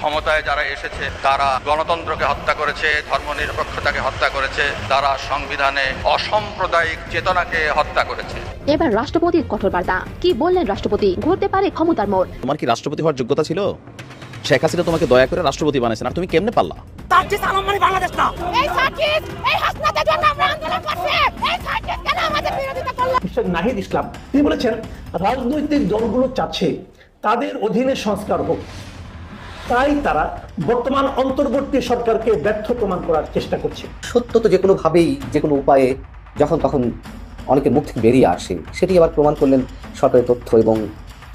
ক্ষমতায় যারা এসেছে তারা গণতন্ত্রকে হত্যা করেছে, ধর্মনিরপেক্ষতাকে হত্যা করেছে, তারা সংবিধানে অসাম্প্রদায়িক চেতনাকে হত্যা করেছে। এবার রাষ্ট্রপতির কঠোর বার্তা, কি বললেন রাষ্ট্রপতি? ঘুরতে পারে ক্ষমতার মোড়। তোমার কি রাষ্ট্রপতি হওয়ার যোগ্যতা ছিল? শেখ হাসিনা তোমাকে দয়া করে রাষ্ট্রপতি বানাইছেন, আর তুমি কেমনে পারলা? সার্জিস আলম মানে বাংলাদেশ না। এই সার্জিস, এই হাসনাতের জন্য আমরা আন্দোলন করছি। এই সার্জিস কেন আমাদের বিরোধিতা করলো? নাহিদ ইসলাম তিনি বলেছেন, রাজনৈতিক দলগুলো চাচ্ছে তাদের অধীনে সংস্কার হোক, তাই তারা বর্তমান অন্তর্বর্তী সরকারকে ব্যর্থ প্রমাণ করার চেষ্টা করছে। সত্য তো যে কোনোভাবেই যে কোনো উপায়ে যখন তখন অনেকের মুখ থেকে বেরিয়ে আসে, সেটি আবার প্রমাণ করলেন সরকারি তথ্য এবং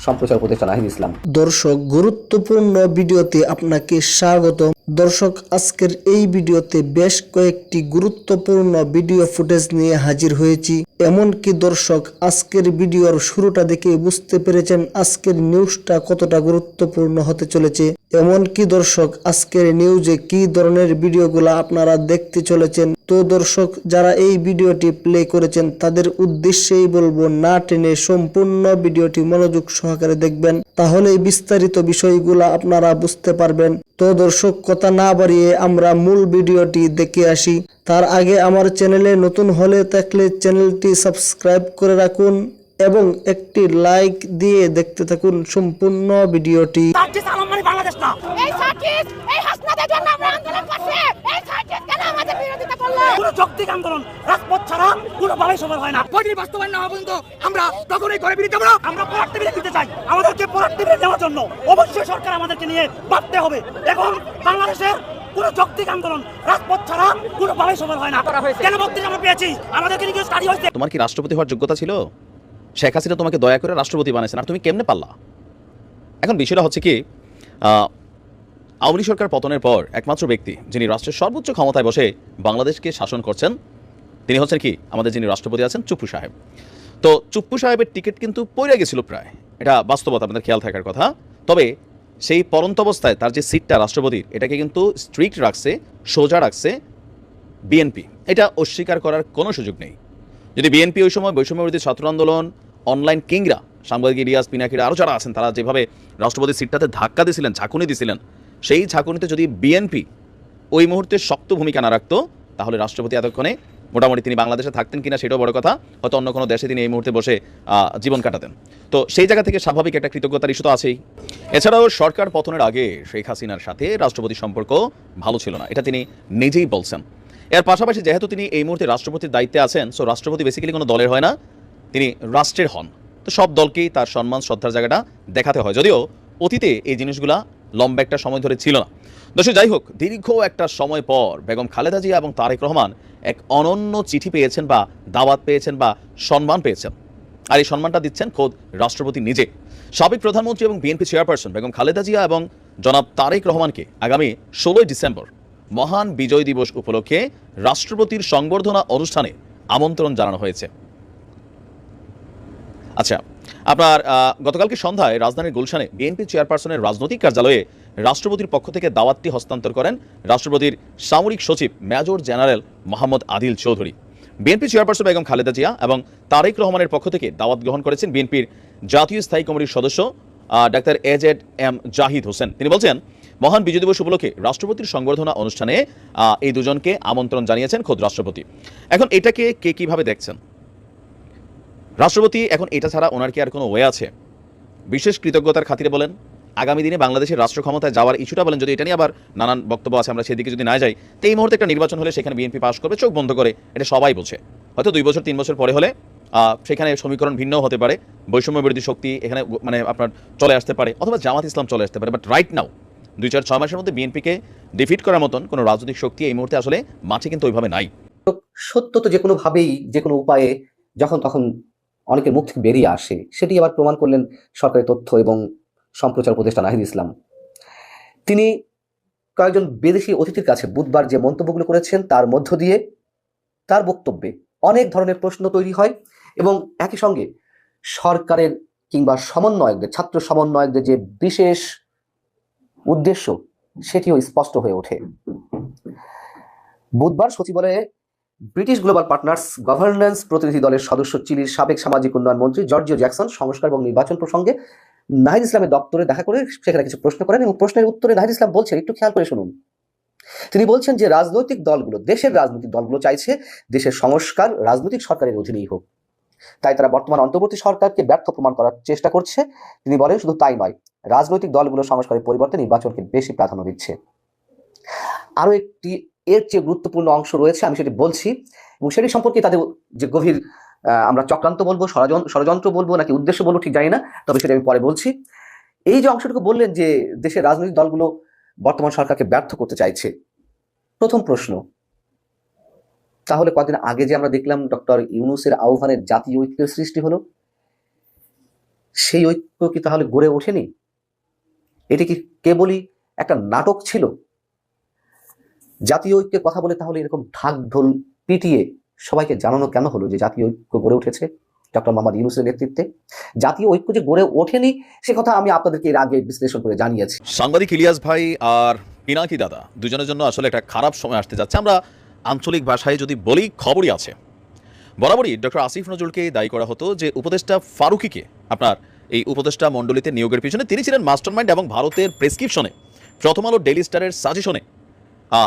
সম্প্রচার উপদেষ্টা নাহিদ ইসলাম। দর্শক, গুরুত্বপূর্ণ ভিডিওতে আপনাকে স্বাগত। দর্শক, আজকের এই ভিডিওতে বেশ কয়েকটি গুরুত্বপূর্ণ ভিডিও ফুটেজ নিয়ে হাজির হয়েছি। এমনকি দর্শক, আজকের ভিডিওর শুরুটা দেখে বুঝতে পেরেছেন আজকের নিউজটা কতটা গুরুত্বপূর্ণ হতে চলেছে। এমনকি দর্শক, আজকের নিউজে কি ধরনের ভিডিওগুলো আপনারা দেখতে চলেছেন। তো দর্শক, যারা এই ভিডিওটি প্লে করেছেন তাদের উদ্দেশ্যেই বলবো, না টেনে সম্পূর্ণ ভিডিওটি মনোযোগ সহকারে দেখবেন, তাহলে বিস্তারিত বিষয়গুলো আপনারা বুঝতে পারবেন। তো দর্শক, কথা না বাড়িয়ে আমরা মূল ভিডিওটি দেখে আসি। তার আগে আমার চ্যানেলে নতুন হলে থাকলে চ্যানেলটি সাবস্ক্রাইব করে রাখুন এবং একটি লাইক দিয়ে দেখতে থাকুন সম্পূর্ণ ভিডিওটি। সার্জিস আলম মানে বাংলাদেশ না। এই সার্জিস, এই হাসনাতের জন্য আমরা আন্দোলন করছি। এই সার্জিস কেন আমাদের বিরোধিতা করলো? কোনো যৌক্তিক আন্দোলন রাজপথ ছাড়া কোনো ভালোই সফল হয় না। কয়টি বাস্তবায়ন না হওয়া পর্যন্ত আমরা তখনই করে বিরোধিতা করব। আমরা প্রোডাক্টিভিটি দিতে চাই। আমাদেরকে প্রোডাক্টিভিটি দেওয়ার জন্য অবশ্যই সরকার আমাদেরকে নিয়ে ভাবতে হবে। এখন বাংলাদেশের কোনো যৌক্তিক আন্দোলন রাজপথ ছাড়া কোনো ভালোই সফল হয় না। কেন বক্তৃতা আমরা পেয়েছি? আমাদেরকে নিয়ে স্টাডি হয়েছে। তোমার কি রাষ্ট্রপতি হওয়ার যোগ্যতা ছিল? শেখ হাসিনা তোমাকে দয়া করে রাষ্ট্রপতি বানাইছেন, আর তুমি কেমনে পারলা? এখন বিষয়টা হচ্ছে কি, আওয়ামী লীগ সরকার পতনের পর একমাত্র ব্যক্তি যিনি রাষ্ট্রের সর্বোচ্চ ক্ষমতায় বসে বাংলাদেশকে শাসন করছেন তিনি হচ্ছেন কি, আমাদের যিনি রাষ্ট্রপতি আছেন চুপ্পু সাহেব। তো চুপ্পু সাহেবের টিকিট কিন্তু পড়ে গেছিল প্রায়, এটা বাস্তবতা, আপনাদের খেয়াল থাকার কথা। তবে সেই পরন্ত অবস্থায় তার যে সিটটা রাষ্ট্রপতির, এটাকে কিন্তু স্ট্রিক্ট রাখছে, সোজা রাখছে বিএনপি। এটা অস্বীকার করার কোনো সুযোগ নেই। যদি বিএনপি ওই সময় বৈষম্যবিরোধী ছাত্র আন্দোলন, অনলাইন কিংরা, সাংবাদিক ইলিয়াস, পিনাকিরা, আরও যারা আছেন, তারা যেভাবে রাষ্ট্রপতির সিটটাতে ধাক্কা দিয়েছিলেন, ঝাঁকুনি দিয়েছিলেন, সেই ঝাঁকুনিতে যদি বিএনপি ওই মুহূর্তে শক্ত ভূমিকা না রাখতো, তাহলে রাষ্ট্রপতি এতক্ষণে মোটামুটি তিনি বাংলাদেশে থাকতেন কিনা সেটাও বড় কথা, হয়তো অন্য কোনো দেশে তিনি এই মুহূর্তে বসে জীবন কাটাতেন। তো সেই জায়গা থেকে স্বাভাবিক একটা কৃতজ্ঞতার ইস্যু তো আছেই। এছাড়াও সরকার পতনের আগে শেখ হাসিনার সাথে রাষ্ট্রপতির সম্পর্ক ভালো ছিল না, এটা তিনি নিজেই বলছেন। এর পাশাপাশি যেহেতু তিনি এই মুহূর্তে রাষ্ট্রপতির দায়িত্বে আছেন, সো রাষ্ট্রপতি বেসিক্যালি কোনো দলের হয় না, তিনি রাষ্ট্রের হন। তো সব দলকেই তার সম্মান শ্রদ্ধার জায়গাটা দেখাতে হয়, যদিও অতীতে এই জিনিসগুলা লম্বা একটা সময় ধরে ছিল না। দর্শক, যাই হোক, দীর্ঘ একটা সময় পর বেগম খালেদা জিয়া এবং তারেক রহমান এক অনন্য চিঠি পেয়েছেন বা দাওয়াত পেয়েছেন বা সম্মান পেয়েছেন, আর এই সম্মানটা দিচ্ছেন খোদ রাষ্ট্রপতি নিজে। সাবেক প্রধানমন্ত্রী এবং বিএনপি চেয়ারপারসন বেগম খালেদা জিয়া এবং জনাব তারেক রহমানকে আগামী 16 ডিসেম্বর মহান বিজয় দিবস উপলক্ষে রাষ্ট্রপতির সংবর্ধনা অনুষ্ঠানে আমন্ত্রণ জানানো হয়েছে। আচ্ছা, আপনার গতকালকে সন্ধ্যায় রাজধানীর গুলশানে বিএনপি চেয়ারপারসনের রাজনৈতিক কার্যালয়ে রাষ্ট্রপতির পক্ষ থেকে দাওয়াতটি হস্তান্তর করেন রাষ্ট্রপতির সামরিক সচিব major general Mohammad Adil Chowdhury. BNP chairperson Begum Khaleda Zia এবং তারেক রহমানের পক্ষ থেকে দাওয়াত গ্রহণ করেছেন বিএনপির জাতীয় স্থায়ী কমিটির সদস্য ডাক্তার AZ-M জাহিদ হোসেন। তিনি বলছেন, মহান বিজয় দিবস উপলক্ষে রাষ্ট্রপতির সংবর্ধনা অনুষ্ঠানে এই দুজনকে আমন্ত্রণ জানিয়েছেন খোদ রাষ্ট্রপতি। এখন এটাকে কে কিভাবে দেখছেন? রাষ্ট্রপতি এখন এটা ছাড়া ওনার কি আর কোনো ওয়ে আছে? বিশেষ কৃতজ্ঞতার খাতিরে বলেন, আগামী দিনে বাংলাদেশের রাষ্ট্র ক্ষমতায় যাওয়ার ইস্যুটা বলেন, যদি এটা নিয়ে আবার নানান বক্তব্য আছে, আমরা সেদিকে যদি না যাই, তো এই মুহূর্তে একটা নির্বাচন হলে সেখানে বিএনপি পাস করবে চোখ বন্ধ করে, এটা সবাই বোঝে। হয়তো 2 বছর 3 বছর পরে হলে সেখানে সমীকরণ ভিন্নও হতে পারে, বৈষম্য বিরোধী শক্তি এখানে মানে আপনার চলে আসতে পারে, অথবা জামাত ইসলাম চলে আসতে পারে। বাট রাইট নাও 2-4-6 মাসের মধ্যে বিএনপিকে ডিফিট করার মতন কোনো রাজনৈতিক শক্তি এই মুহূর্তে আসলে মাঠে কিন্তু ওইভাবে নাই। সত্য তো যে কোনোভাবেই যে কোনো উপায়ে যখন তখন অনেকের মুখ থেকে বেরিয়ে আসে, সেটি আবার প্রমাণ করলেন সরকারি তথ্য এবং সম্প্রচার উপদেষ্টা নাহিদ ইসলাম। তিনি কয়েকজন বিদেশি অতিথির কাছে বুধবার যে মন্তব্যগুলো করেছেন, তার মধ্য দিয়ে তার বক্তব্যে অনেক ধরনের প্রশ্ন তৈরি হয় এবং একই সঙ্গে সরকারের কিংবা সমন্বয়কদের, ছাত্র সমন্বয়কদের যে বিশেষ উদ্দেশ্য সেটিও স্পষ্ট হয়ে ওঠে। বুধবার সচিবালয়ে ব্রিটিশ গ্লোবাল পার্টনার্স গভর্নেন্স প্রতিনিধি দলের সদস্য চিলির সাবেক সামাজিক উন্নয়ন মন্ত্রী জর্জিও জ্যাকসন সংস্কার এবং নির্বাচন প্রসঙ্গে নাহিদ ইসলামের দপ্তরে দেখা করে সেখানে কিছু প্রশ্ন করেন এবং প্রশ্নের উত্তরে নাহিদ ইসলাম বলছেন, একটু খেয়াল করে শুনুন। তিনি বলছেন যে রাজনৈতিক দলগুলো, দেশের রাজনৈতিক দলগুলো চাইছে দেশের সংস্কার রাজনৈতিক সরকারের অধীনেই হোক, তাই তারা বর্তমান অন্তর্বর্তী সরকারকে ব্যর্থ প্রমাণ করার চেষ্টা করছে। তিনি বলেন শুধু তাই নয়, রাজনৈতিক দলগুলো সংস্কারের পরিবর্তে নির্বাচনকে বেশি প্রাধান্য দিচ্ছে। আরো একটি এর চেয়ে গুরুত্বপূর্ণ অংশ রয়েছে, আমি সেটি বলছি, এবং সেটি সম্পর্কে তাদের যে গভীর আমরা চক্রান্ত বলবো, ষড়যন্ত্র বলবো নাকি উদ্দেশ্য বলবো ঠিক জানি না, তবে সেটা আমি পরে বলছি। এই যে অংশটুকু বললেন যে দেশের রাজনৈতিক দলগুলো বর্তমান সরকারকে ব্যর্থ করতে চাইছে, প্রথম প্রশ্ন, তাহলে কদিন আগে যে আমরা দেখলাম ডক্টর ইউনূসের আহ্বানে জাতীয় ঐক্যের সৃষ্টি হলো, সেই ঐক্য কি তাহলে গড়ে ওঠেনি? এটি কি কেবলই একটা নাটক ছিল? জাতীয় ঐক্যের কথা বলে তাহলে এরকম ঢাক ঢোল পিটিয়ে সবাইকে জানানো কেন হলো যে জাতীয় ঐক্য গড়ে উঠেছে ডক্টর মোহাম্মদ ইউনূসের নেতৃত্বে? জাতীয় ঐক্য যে গড়ে ওঠেনি সে কথা আমি আপনাদেরকে এর আগে বিশ্লেষণ করে জানিয়েছি। সাংবাদিক ইলিয়াস ভাই আর পিনাকি দাদা দুজনের জন্য আসলে একটা খারাপ সময় আসতে যাচ্ছে। আমরা আঞ্চলিক ভাষায় যদি বলি, খবরই আছে। বরাবরই ডক্টর আসিফ নজরুলকে দায়ী করা হতো যে উপদেষ্টা ফারুকীকে আপনার এই উপদেষ্টা মণ্ডলীতে নিয়োগের পিছনে তিনি ছিলেন মাস্টারমাইন্ড, এবং ভারতের প্রেসক্রিপশনে, প্রথম আলো, ডেইলি স্টারের সাজেশনে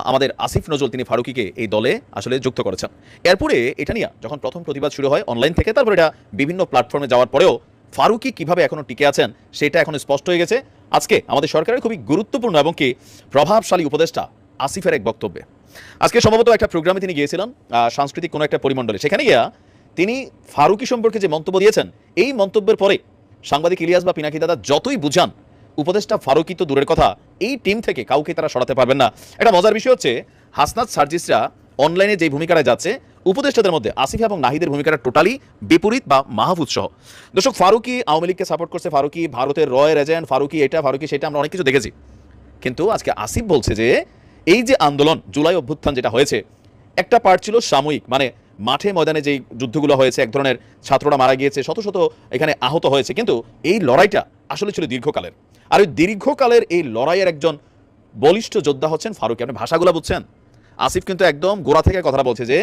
আমাদের আসিফ নজরুল তিনি ফারুকীকে এই দলে আসলে যুক্ত করেছেন। এরপরে এটা নিয়ে যখন প্রথম প্রতিবাদ শুরু হয় অনলাইন থেকে, তারপর এটা বিভিন্ন প্ল্যাটফর্মে যাওয়ার পরেও ফারুকী কিভাবে এখনো টিকে আছেন সেটা এখন স্পষ্ট হয়ে গেছে আজকে আমাদের সরকারের খুবই গুরুত্বপূর্ণ এবং কি প্রভাবশালী উপদেষ্টা আসিফের এক বক্তব্যে। আজকে সম্ভবত একটা প্রোগ্রামে তিনি গিয়েছিলেন, সাংস্কৃতিক কোনো একটা পরিমণ্ডলে, সেখানে গিয়া তিনি ফারুকী সম্পর্কে যে মন্তব্য দিয়েছেন, এই মন্তব্যের পরে সাংবাদিক ইলিয়াস বা পিনাকি দাদা যতই বুঝান, উপদেষ্টা ফারুকী তো দূরের কথা, এই টিম থেকে কাউকে তারা সরাতে পারবেন না। একটা মজার বিষয় হচ্ছে, হাসনাত সার্জিসরা অনলাইনে যে ভূমিকাটা যাচ্ছে, উপদেষ্টাদের মধ্যে আসিফ এবং নাহিদের ভূমিকাটা টোটালি বিপরীত বা মাহফুজ সহ। দর্শক, ফারুকী আওয়ামী লীগকে সাপোর্ট করছে, ফারুকী ভারতের রয়ের এজেন্ট, ফারুকী এটা, ফারুকী সেটা, আমরা অনেক কিছু দেখেছি। কিন্তু আজকে আসিফ বলছে যে এই যে আন্দোলন, জুলাই অভ্যুত্থান যেটা হয়েছে, একটা পার্ট ছিল সাময়িক, মানে মাঠে ময়দানে যেই যুদ্ধগুলো হয়েছে, এক ধরনের ছাত্ররা মারা গিয়েছে, শত শত এখানে আহত হয়েছে, কিন্তু এই লড়াইটা আসলে ছিল দীর্ঘকালের। আর ওই দীর্ঘকালের এই লড়াইয়ের একজন বলিষ্ঠ যোদ্ধা হচ্ছেন ফারুকী। আপনি ভাষাগুলো বুঝছেন? আসিফ কিন্তু একদম গোড়া থেকে কথাটা বলছে যে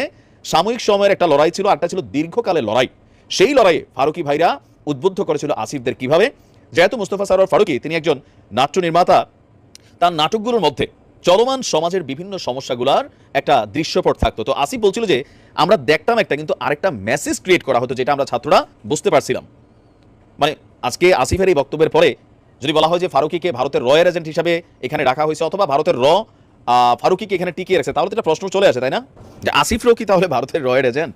সাময়িক সময়ের একটা লড়াই ছিল, আরটা ছিল দীর্ঘকালের লড়াই। সেই লড়াইয়ে ফারুকী ভাইরা উদ্বুদ্ধ করেছিল আসিফদের কিভাবে, যেহেতু মুস্তফা সরোয়ার ফারুকী তিনি একজন নাট্য নির্মাতা, তার নাটকগুলোর মধ্যে চলমান সমাজের বিভিন্ন সমস্যাগুলোর একটা দৃশ্যপট থাকতো। তো আসিফ বলছিল যে আমরা দেখতাম একটা, কিন্তু আরেকটা মেসেজ ক্রিয়েট করা হতো যেটা আমরা ছাত্ররা বুঝতে পারছিলাম। মানে আজকে আসিফের এই বক্তব্যের পরে যদি বলা হয় যে ফারুকীকে ভারতের রয়ের এজেন্ট হিসাবে এখানে রাখা হয়েছে, অথবা ভারতের ফারুকীকে এখানে টিকিয়ে রাখছে, তাহলে তো একটা প্রশ্ন চলে আসে, তাই না, যে আসিফরও কি তাহলে ভারতের রয়ের এজেন্ট?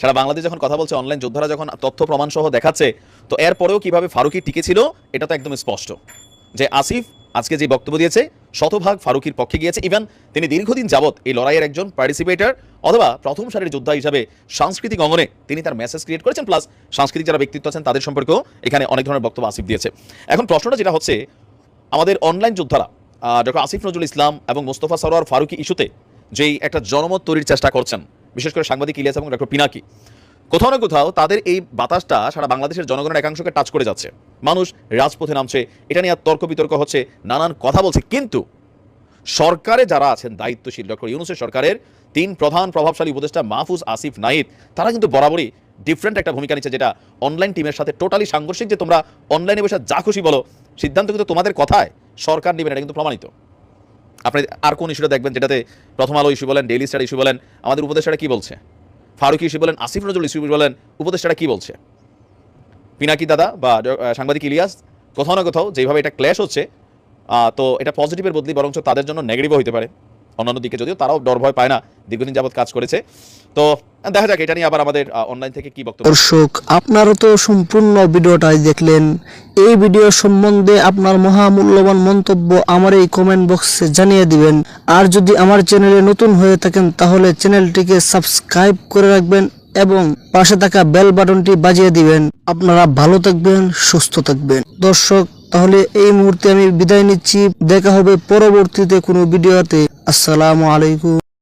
সারা বাংলাদেশ যখন কথা বলছে, অনলাইন যোদ্ধারা যখন তথ্য প্রমাণ সহ দেখাচ্ছে, তো এরপরেও কিভাবে ফারুকী টিকে ছিল এটা তো একদম স্পষ্ট যে আসিফ আজকে যে বক্তব্য দিয়েছে শতভাগ ফারুকীর পক্ষে গিয়েছে। ইভেন তিনি দীর্ঘদিন যাবৎ এই লড়াইয়ের একজন পার্টিসিপেটর অথবা প্রথম সারির যোদ্ধা হিসাবে সাংস্কৃতিক অঙ্গনে তিনি তার মেসেজ ক্রিয়েট করেছেন, প্লাস সাংস্কৃতিক যারা ব্যক্তিত্ব আছেন তাদের সম্পর্কেও এখানে অনেক ধরনের বক্তব্য আসিফ দিয়েছে। এখন প্রশ্নটা যেটা হচ্ছে, আমাদের অনলাইন যোদ্ধারা ডক্টর আসিফ নজরুল ইসলাম এবং মুস্তফা সরোয়ার ফারুকী ইস্যুতে যেই একটা জনমত তৈরির চেষ্টা করছেন, বিশেষ করে সাংবাদিক ইলিয়াস এবং ডক্টর পিনাকি, কোথাও না কোথাও তাদের এই বাতাসটা সারা বাংলাদেশের জনগণের একাংশকে টাচ করে যাচ্ছে। মানুষ রাজপথে নামছে, এটা নিয়ে তর্ক বিতর্ক হচ্ছে, নানান কথা বলছে, কিন্তু সরকারে যারা আছেন দায়িত্বশীল, ডক্টর ইউনূসের সরকারের তিন প্রধান প্রভাবশালী উপদেষ্টা মাহফুজ, আসিফ, নাহিদ, তারা কিন্তু বরাবরই ডিফারেন্ট একটা ভূমিকা নিচ্ছে, যেটা অনলাইন টিমের সাথে টোটালি সাংঘর্ষিক। যে তোমরা অনলাইনে বসে যা খুশি বলো, সিদ্ধান্ত কিন্তু তোমাদের কথায় সরকার নেবেন, এটা কিন্তু প্রমাণিত। আপনি আর কোন ইস্যুটা দেখবেন যেটাতে প্রথম আলো ইস্যু বলেন, ডেইলি স্টার ইস্যু বলেন, আমাদের উপদেষ্টারা কি বলছে, ফারুকী ইস্যু বলেন, আসিফ নজরুল ইস্যু বলেন, উপদেষ্টারা কি বলছে, পিনাকি দাদা বা সাংবাদিক ইলিয়াস, কোথাও না কোথাও যেভাবে এটা ক্ল্যাশ হচ্ছে, তো এটা পজিটিভের বদলি বরঞ্চ তাদের জন্য নেগেটিভও হতে পারে। অন্যান্য দিকে যদিও তারাও ডর ভয় পায় না, দীর্ঘদিন যাবৎ কাজ করেছে। তো দেখা যাক এটা নিয়ে আবার আমাদের অনলাইন থেকে কি বক্তব্য। দর্শক, আপনারা তো সম্পূর্ণ ভিডিওটাই দেখলেন। এই ভিডিও সম্বন্ধে আপনার মহামূল্যবান মন্তব্য আমার এই কমেন্ট বক্সে জানিয়ে দিবেন। আর যদি আমার চ্যানেলে নতুন হয়ে থাকেন তাহলে চ্যানেলটিকে সাবস্ক্রাইব করে রাখবেন এবং পাশে থাকা বেল বাটনটি বাজিয়ে দিবেন। আপনারা ভালো থাকবেন, সুস্থ থাকবেন। দর্শক, তাহলে এই মুহূর্তে আমি বিদায় নিচ্ছি। দেখা হবে পরবর্তীতে কোনো ভিডিওতে। আসসালামু আলাইকুম।